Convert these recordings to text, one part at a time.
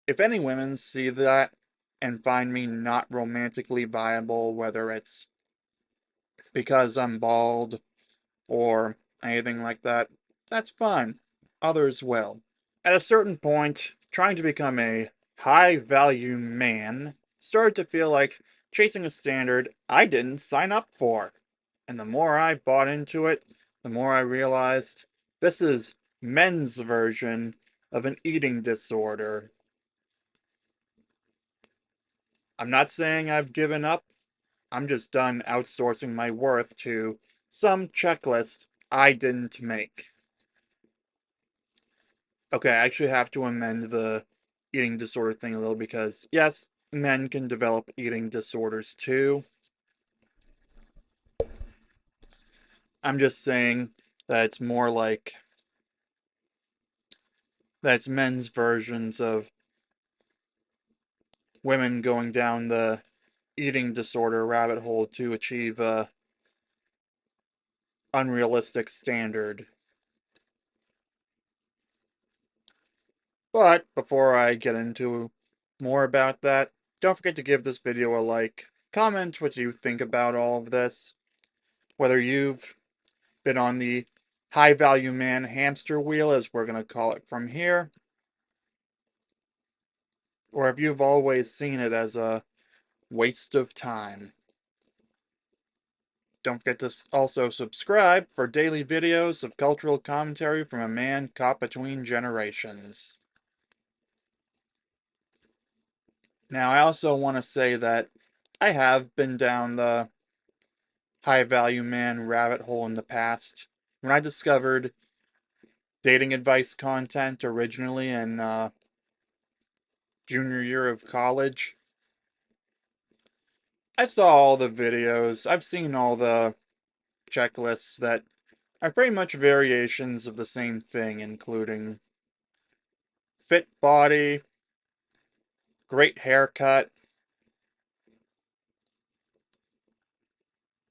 if any women see that and find me not romantically viable, whether it's because I'm bald or anything like that, that's fine. Others will. At a certain point, trying to become a high value man started to feel like chasing a standard I didn't sign up for. And the more I bought into it, the more I realized this is men's version of an eating disorder. I'm not saying I've given up, I'm just done outsourcing my worth to some checklist I didn't make. Okay, I actually have to amend the eating disorder thing a little because, yes, men can develop eating disorders too. I'm just saying that it's more like that's men's versions of women going down the eating disorder rabbit hole to achieve a unrealistic standard. But before I get into more about that, don't forget to give this video a like, comment what you think about all of this, whether you've been on the high value man hamster wheel, as we're going to call it from here, or if you've always seen it as a waste of time. Don't forget to also subscribe for daily videos of cultural commentary from a man caught between generations. Now, I also want to say that I have been down the high value man rabbit hole in the past. When I discovered dating advice content originally in junior year of college, I saw all the videos, I've seen all the checklists that are pretty much variations of the same thing, including fit body, great haircut,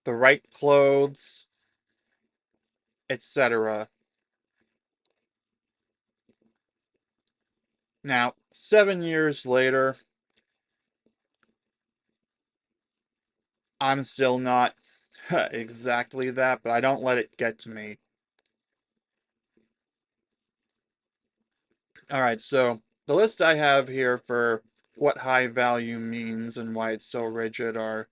the right clothes, etc. Now, 7 years later, I'm still not exactly that, but I don't let it get to me. Alright, so the list I have here for what high value means and why it's so rigid are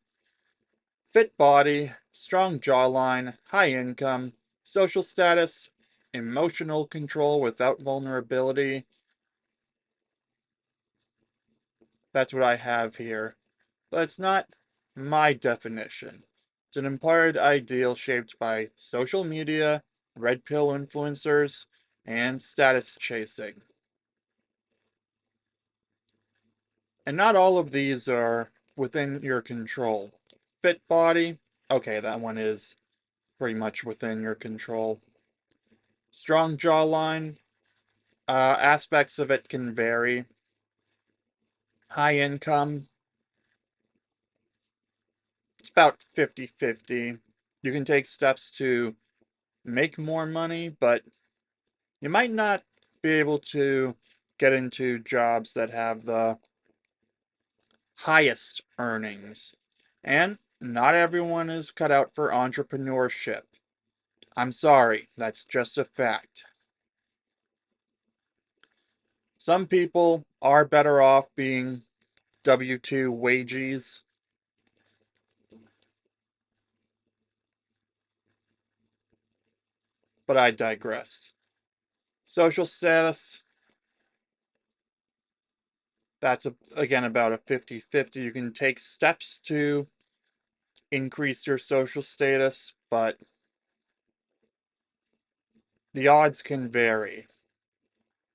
fit body, strong jawline, high income, social status, emotional control without vulnerability. That's what I have here. But it's not my definition. It's an implied ideal shaped by social media, red pill influencers, and status chasing. And not all of these are within your control. Fit body, okay, that one is pretty much within your control. Strong jawline, aspects of it can vary. High income, it's about 50-50. You can take steps to make more money, but you might not be able to get into jobs that have the highest earnings. And not everyone is cut out for entrepreneurship. I'm sorry, that's just a fact. Some people are better off being W-2 wages, but I digress. Social status, that's again about a 50-50. You can take steps to increase your social status, but the odds can vary.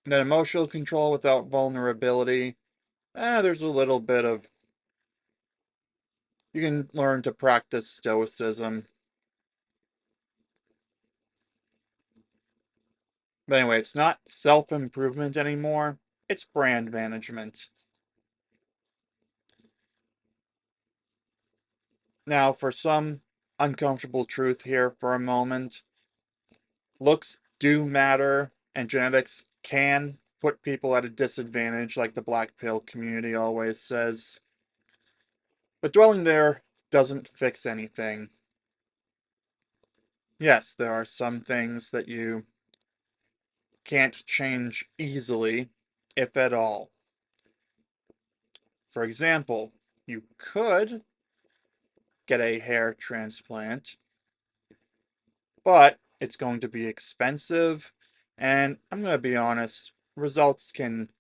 And then emotional control without vulnerability, there's a little bit of, you can learn to practice stoicism. But anyway, it's not self-improvement anymore, it's brand management. Now, for some uncomfortable truth here for a moment, looks do matter, and genetics can put people at a disadvantage, like the black pill community always says. But dwelling there doesn't fix anything. Yes, there are some things that you can't change easily, if at all. For example, you could get a hair transplant, but it's going to be expensive, and I'm going to be honest, results can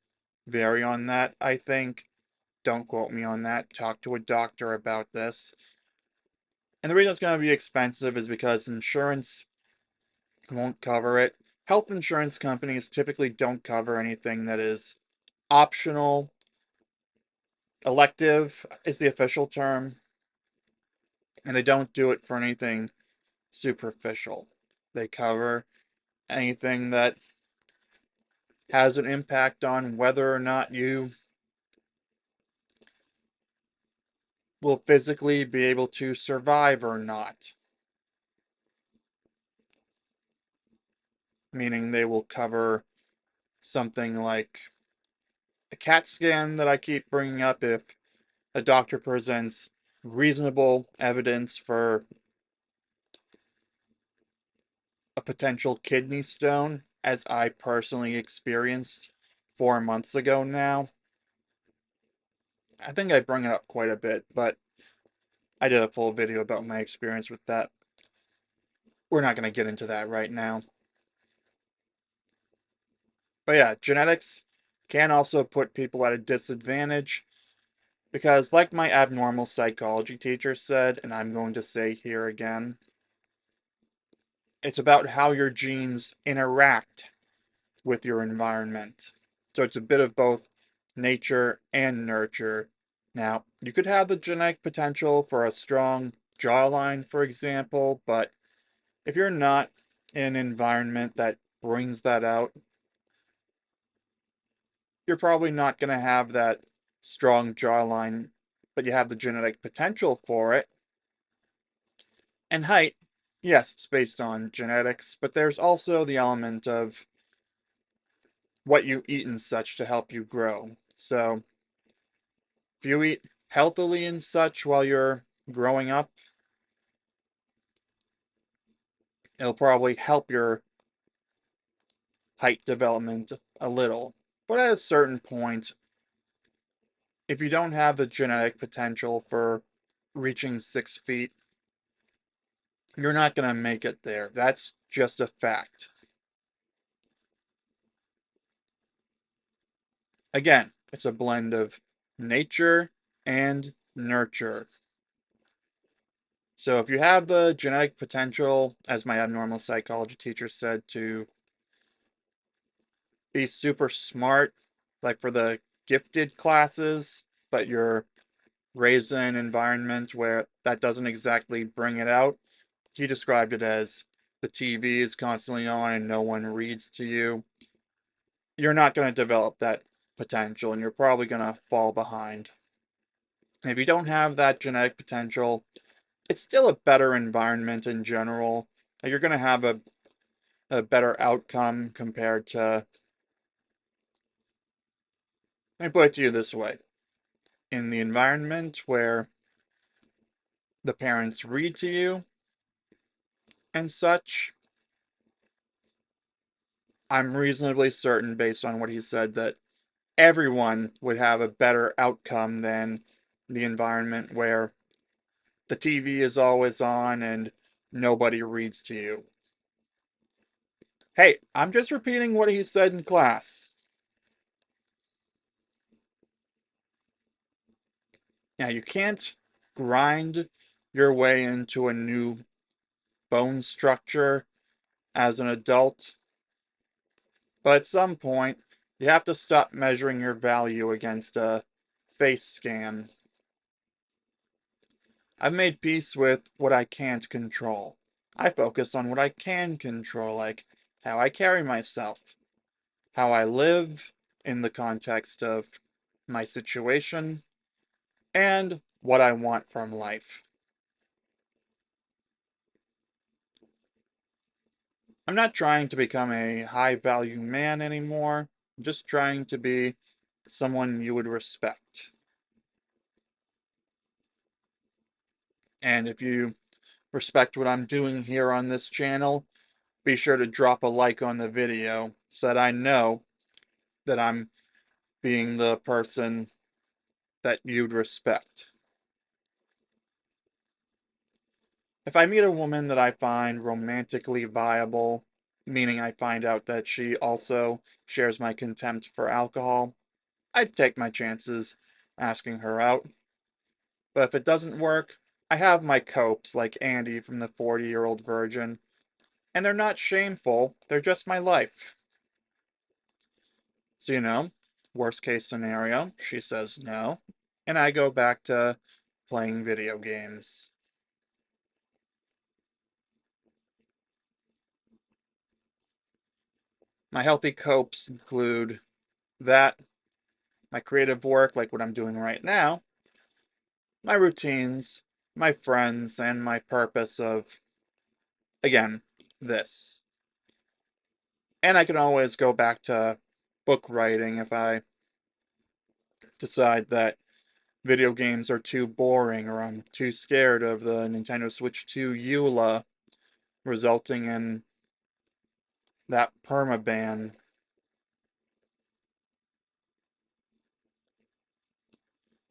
vary on that, I think. Don't quote me on that. Talk to a doctor about this. And the reason it's going to be expensive is because insurance won't cover it. Health insurance companies typically don't cover anything that is optional. Elective is the official term, and they don't do it for anything superficial. They cover anything that has an impact on whether or not you will physically be able to survive or not. Meaning they will cover something like a CAT scan that I keep bringing up if a doctor presents reasonable evidence for a potential kidney stone, as I personally experienced 4 months ago now. I think I bring it up quite a bit, but I did a full video about my experience with that. We're not going to get into that right now. But yeah, genetics can also put people at a disadvantage because, like my abnormal psychology teacher said, and I'm going to say here again, it's about how your genes interact with your environment. So it's a bit of both nature and nurture. Now, you could have the genetic potential for a strong jawline, for example, but if you're not in an environment that brings that out, you're probably not going to have that strong jawline, but you have the genetic potential for it. And height, yes, it's based on genetics, but there's also the element of what you eat and such to help you grow. So, if you eat healthily and such while you're growing up, it'll probably help your height development a little. But at a certain point, if you don't have the genetic potential for reaching 6 feet, you're not going to make it there. That's just a fact. Again, it's a blend of nature and nurture. So if you have the genetic potential, as my abnormal psychology teacher said, to be super smart, like for the gifted classes, but you're raised in an environment where that doesn't exactly bring it out, he described it as the TV is constantly on and no one reads to you. You're not going to develop that potential and you're probably going to fall behind. And if you don't have that genetic potential, it's still a better environment in general. You're going to have a better outcome compared to, let me put it to you this way. In the environment where the parents read to you and such, I'm reasonably certain, based on what he said, that everyone would have a better outcome than the environment where the TV is always on and nobody reads to you. Hey, I'm just repeating what he said in class. Now, you can't grind your way into a new bone structure as an adult, but at some point, you have to stop measuring your value against a face scan. I've made peace with what I can't control. I focus on what I can control, like how I carry myself, how I live in the context of my situation, and what I want from life. I'm not trying to become a high value man anymore. I'm just trying to be someone you would respect. And if you respect what I'm doing here on this channel, be sure to drop a like on the video so that I know that I'm being the person that you'd respect. If I meet a woman that I find romantically viable, meaning I find out that she also shares my contempt for alcohol, I'd take my chances asking her out. But if it doesn't work, I have my copes like Andy from the 40-Year-Old Virgin, and they're not shameful, they're just my life. So, worst case scenario, she says no, and I go back to playing video games. My healthy copes include that, my creative work, like what I'm doing right now, my routines, my friends, and my purpose of, again, this. And I can always go back to book writing if I decide that video games are too boring or I'm too scared of the Nintendo Switch 2 EULA resulting in that permaban.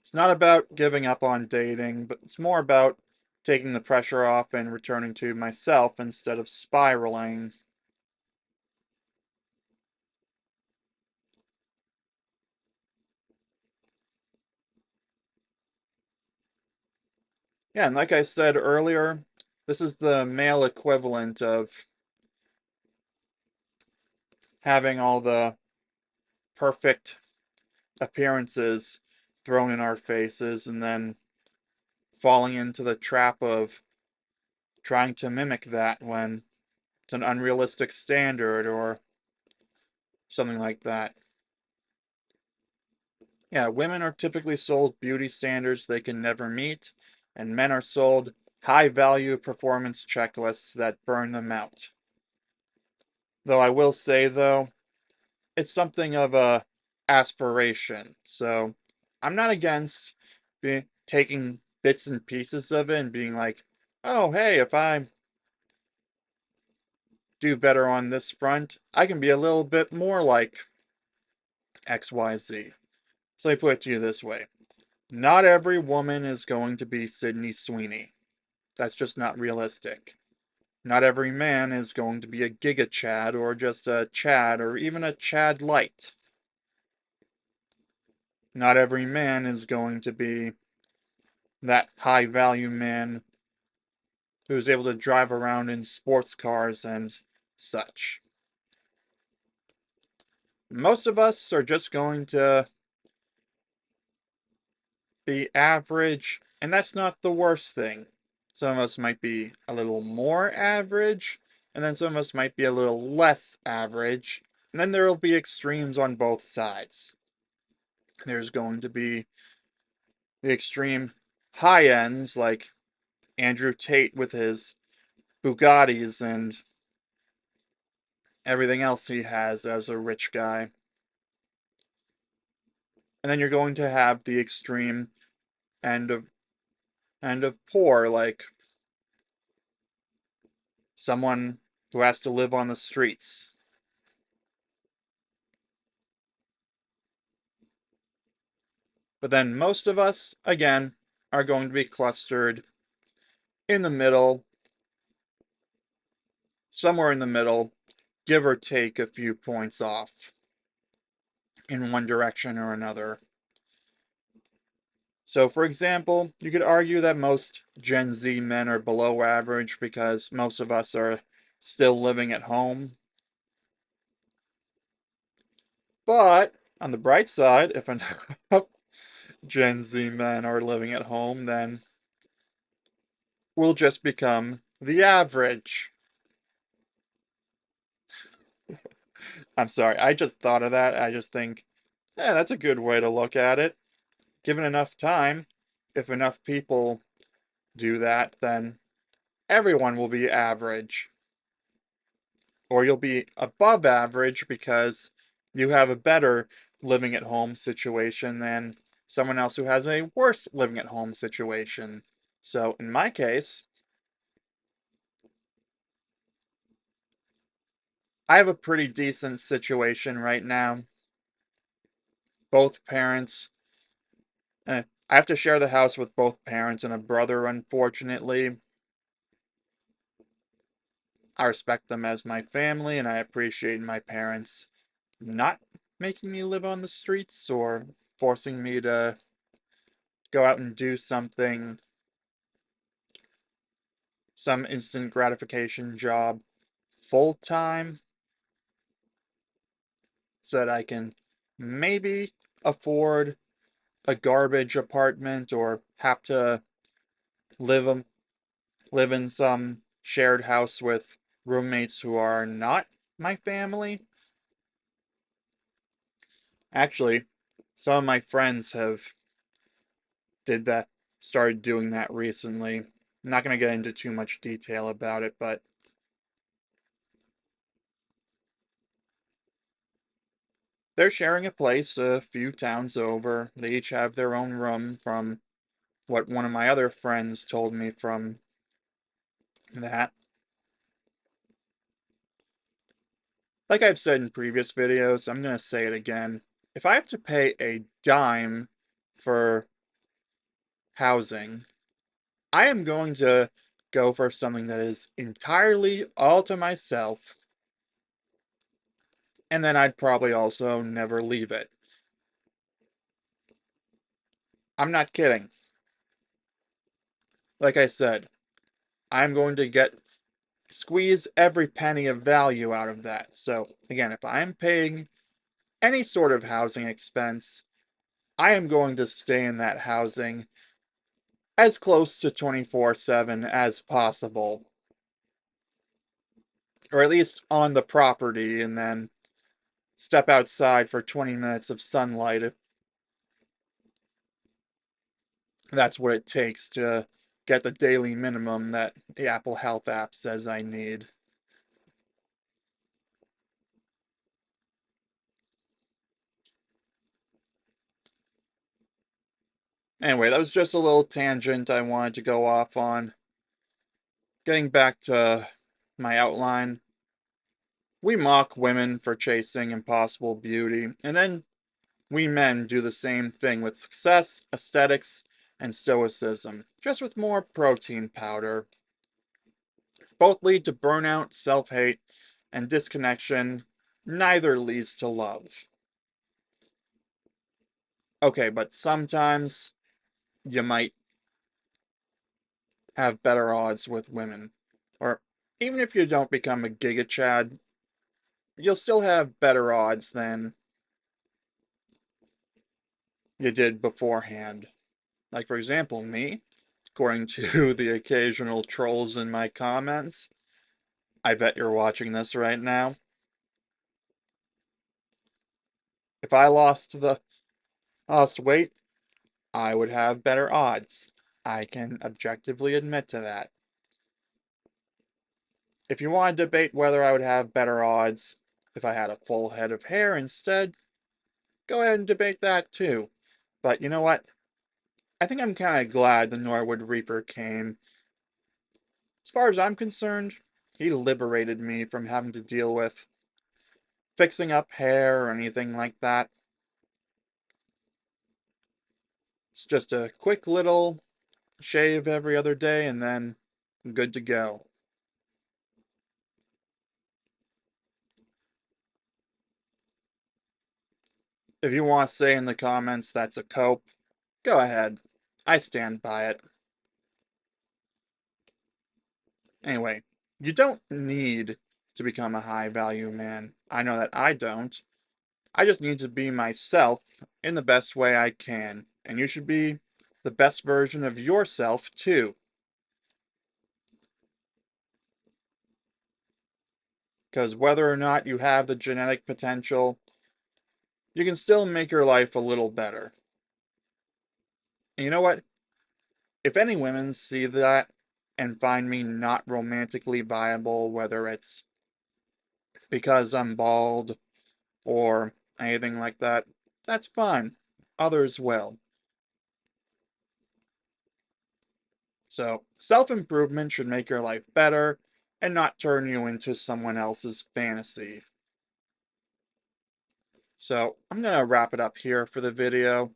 It's not about giving up on dating, but it's more about taking the pressure off and returning to myself instead of spiraling. Yeah, and like I said earlier, this is the male equivalent of having all the perfect appearances thrown in our faces and then falling into the trap of trying to mimic that when it's an unrealistic standard or something like that. Yeah, women are typically sold beauty standards they can never meet, and men are sold high value performance checklists that burn them out. Though I will say, though, it's something of a aspiration. So I'm not against taking bits and pieces of it and being like, oh, hey, if I do better on this front, I can be a little bit more like XYZ. So let me put it to you this way. Not every woman is going to be Sydney Sweeney. That's just not realistic. Not every man is going to be a Giga Chad or just a Chad or even a Chad Light. Not every man is going to be that high value man who's able to drive around in sports cars and such. Most of us are just going to be average, and that's not the worst thing. Some of us might be a little more average, and then some of us might be a little less average, and then there will be extremes on both sides. There's going to be the extreme high ends, like Andrew Tate with his Bugattis and everything else he has as a rich guy. And then you're going to have the extreme end of poor, like someone who has to live on the streets. But then most of us, again, are going to be clustered in the middle, somewhere in the middle, give or take a few points off in one direction or another. So, for example, you could argue that most Gen Z men are below average because most of us are still living at home. But, on the bright side, if enough Gen Z men are living at home, then we'll just become the average. I'm sorry, I just thought of that. I just think, yeah, that's a good way to look at it. Given enough time, if enough people do that, then everyone will be average. Or you'll be above average because you have a better living at home situation than someone else who has a worse living at home situation. So in my case, I have a pretty decent situation right now. Both parents, I have to share the house with both parents and a brother, unfortunately. I respect them as my family, and I appreciate my parents not making me live on the streets or forcing me to go out and do something, some instant gratification job full time so that I can maybe afford a garbage apartment or have to live live in some shared house with roommates who are not my family. Actually, some of my friends have did that started doing that recently. I'm not going to get into too much detail about it, but they're sharing a place a few towns over. They each have their own room from what one of my other friends told me from that. Like I've said in previous videos, I'm going to say it again. If I have to pay a dime for housing, I am going to go for something that is entirely all to myself, and then I'd probably also never leave it. I'm not kidding. Like I said, I'm going to squeeze every penny of value out of that. So, again, if I'm paying any sort of housing expense, I am going to stay in that housing as close to 24/7 as possible. Or at least on the property, and then step outside for 20 minutes of sunlight if that's what it takes to get the daily minimum that the Apple Health app says I need. Anyway, that was just a little tangent I wanted to go off on. Getting back to my outline, we mock women for chasing impossible beauty, and then we men do the same thing with success, aesthetics, and stoicism, just with more protein powder. Both lead to burnout, self hate, and disconnection. Neither leads to love. Okay, but sometimes you might have better odds with women. Or even if you don't become a Giga Chad, you'll still have better odds than you did beforehand. Like, for example, me, according to the occasional trolls in my comments, I bet you're watching this right now. If I lost weight, I would have better odds. I can objectively admit to that. If you want to debate whether I would have better odds if I had a full head of hair instead, go ahead and debate that too. But you know what? I think I'm kind of glad the Norwood Reaper came. As far as I'm concerned, he liberated me from having to deal with fixing up hair or anything like that. It's just a quick little shave every other day and then I'm good to go. If you want to say in the comments that's a cope, go ahead. I stand by it. Anyway, you don't need to become a high value man. I know that I don't. I just need to be myself in the best way I can. And you should be the best version of yourself too. Because whether or not you have the genetic potential, you can still make your life a little better. And you know what? If any women see that and find me not romantically viable, whether it's because I'm bald or anything like that, that's fine. Others will. So, self-improvement should make your life better and not turn you into someone else's fantasy. So, I'm going to wrap it up here for the video.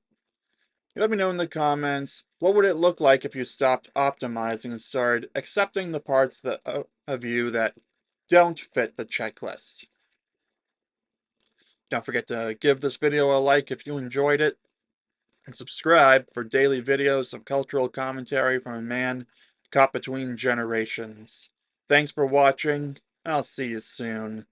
Let me know in the comments, what would it look like if you stopped optimizing and started accepting the parts of you that don't fit the checklist? Don't forget to give this video a like if you enjoyed it, and subscribe for daily videos of cultural commentary from a man caught between generations. Thanks for watching, and I'll see you soon.